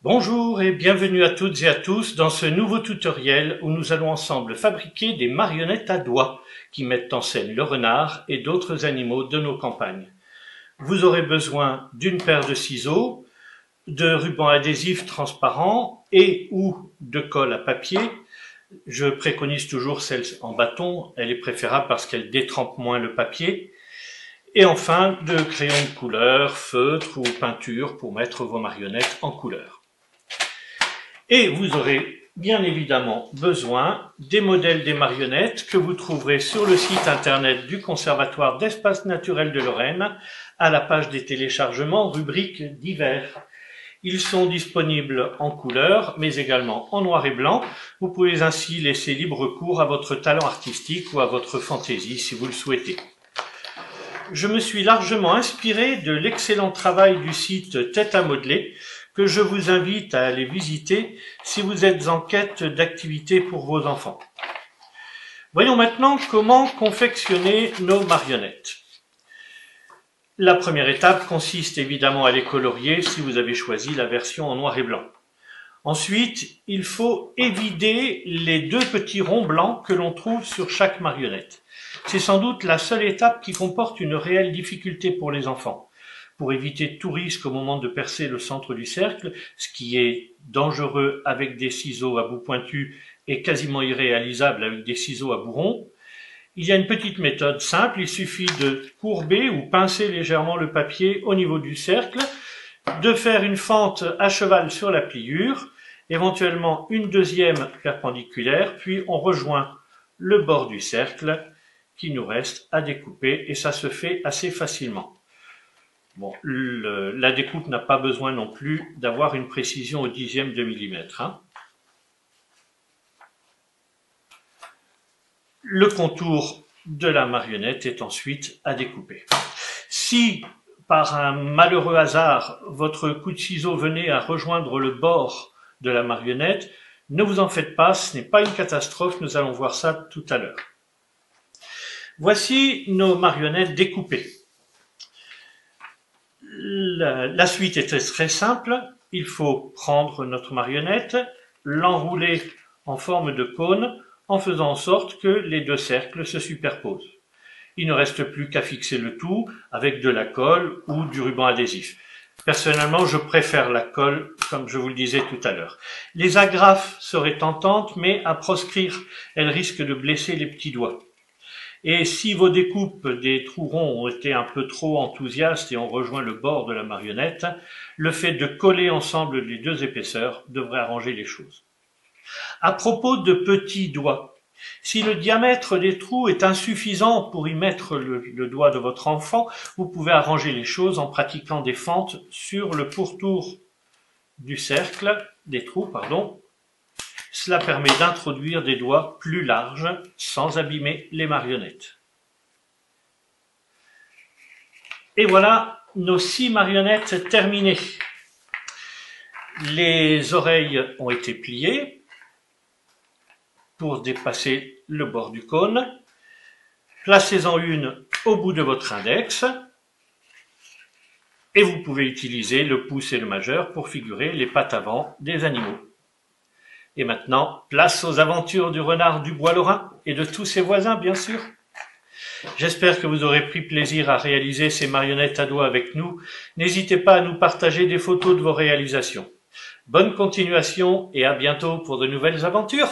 Bonjour et bienvenue à toutes et à tous dans ce nouveau tutoriel où nous allons ensemble fabriquer des marionnettes à doigts qui mettent en scène le renard et d'autres animaux de nos campagnes. Vous aurez besoin d'une paire de ciseaux, de ruban adhésif transparent et ou de colle à papier. Je préconise toujours celle en bâton, elle est préférable parce qu'elle détrempe moins le papier. Et enfin, de crayons de couleur, feutre ou peinture pour mettre vos marionnettes en couleur. Et vous aurez bien évidemment besoin des modèles des marionnettes que vous trouverez sur le site internet du Conservatoire d'Espaces Naturels de Lorraine, à la page des téléchargements, rubrique divers. Ils sont disponibles en couleur, mais également en noir et blanc. Vous pouvez ainsi laisser libre cours à votre talent artistique ou à votre fantaisie si vous le souhaitez. Je me suis largement inspiré de l'excellent travail du site Tête à modeler, que je vous invite à aller visiter si vous êtes en quête d'activités pour vos enfants. Voyons maintenant comment confectionner nos marionnettes. La première étape consiste évidemment à les colorier si vous avez choisi la version en noir et blanc. Ensuite, il faut évider les deux petits ronds blancs que l'on trouve sur chaque marionnette. C'est sans doute la seule étape qui comporte une réelle difficulté pour les enfants. Pour éviter tout risque au moment de percer le centre du cercle, ce qui est dangereux avec des ciseaux à bout pointu et quasiment irréalisable avec des ciseaux à bout rond, il y a une petite méthode simple, il suffit de courber ou pincer légèrement le papier au niveau du cercle, de faire une fente à cheval sur la pliure, éventuellement une deuxième perpendiculaire, puis on rejoint le bord du cercle qui nous reste à découper et ça se fait assez facilement. Bon, la découpe n'a pas besoin non plus d'avoir une précision au dixième de millimètre. Le contour de la marionnette est ensuite à découper. Si, par un malheureux hasard, votre coup de ciseau venait à rejoindre le bord de la marionnette, ne vous en faites pas, ce n'est pas une catastrophe, nous allons voir ça tout à l'heure. Voici nos marionnettes découpées. La suite est très simple. Il faut prendre notre marionnette, l'enrouler en forme de cône en faisant en sorte que les deux cercles se superposent. Il ne reste plus qu'à fixer le tout avec de la colle ou du ruban adhésif. Personnellement, je préfère la colle, comme je vous le disais tout à l'heure. Les agrafes seraient tentantes, mais à proscrire, elles risquent de blesser les petits doigts. Et si vos découpes des trous ronds ont été un peu trop enthousiastes et ont rejoint le bord de la marionnette, le fait de coller ensemble les deux épaisseurs devrait arranger les choses. À propos de petits doigts, si le diamètre des trous est insuffisant pour y mettre le doigt de votre enfant, vous pouvez arranger les choses en pratiquant des fentes sur le pourtour du cercle, des trous, pardon. Cela permet d'introduire des doigts plus larges sans abîmer les marionnettes. Et voilà nos 6 marionnettes terminées. Les oreilles ont été pliées pour dépasser le bord du cône. Placez-en une au bout de votre index. Et vous pouvez utiliser le pouce et le majeur pour figurer les pattes avant des animaux. Et maintenant, place aux aventures du renard du bois lorrain et de tous ses voisins, bien sûr. J'espère que vous aurez pris plaisir à réaliser ces marionnettes à doigts avec nous. N'hésitez pas à nous partager des photos de vos réalisations. Bonne continuation et à bientôt pour de nouvelles aventures.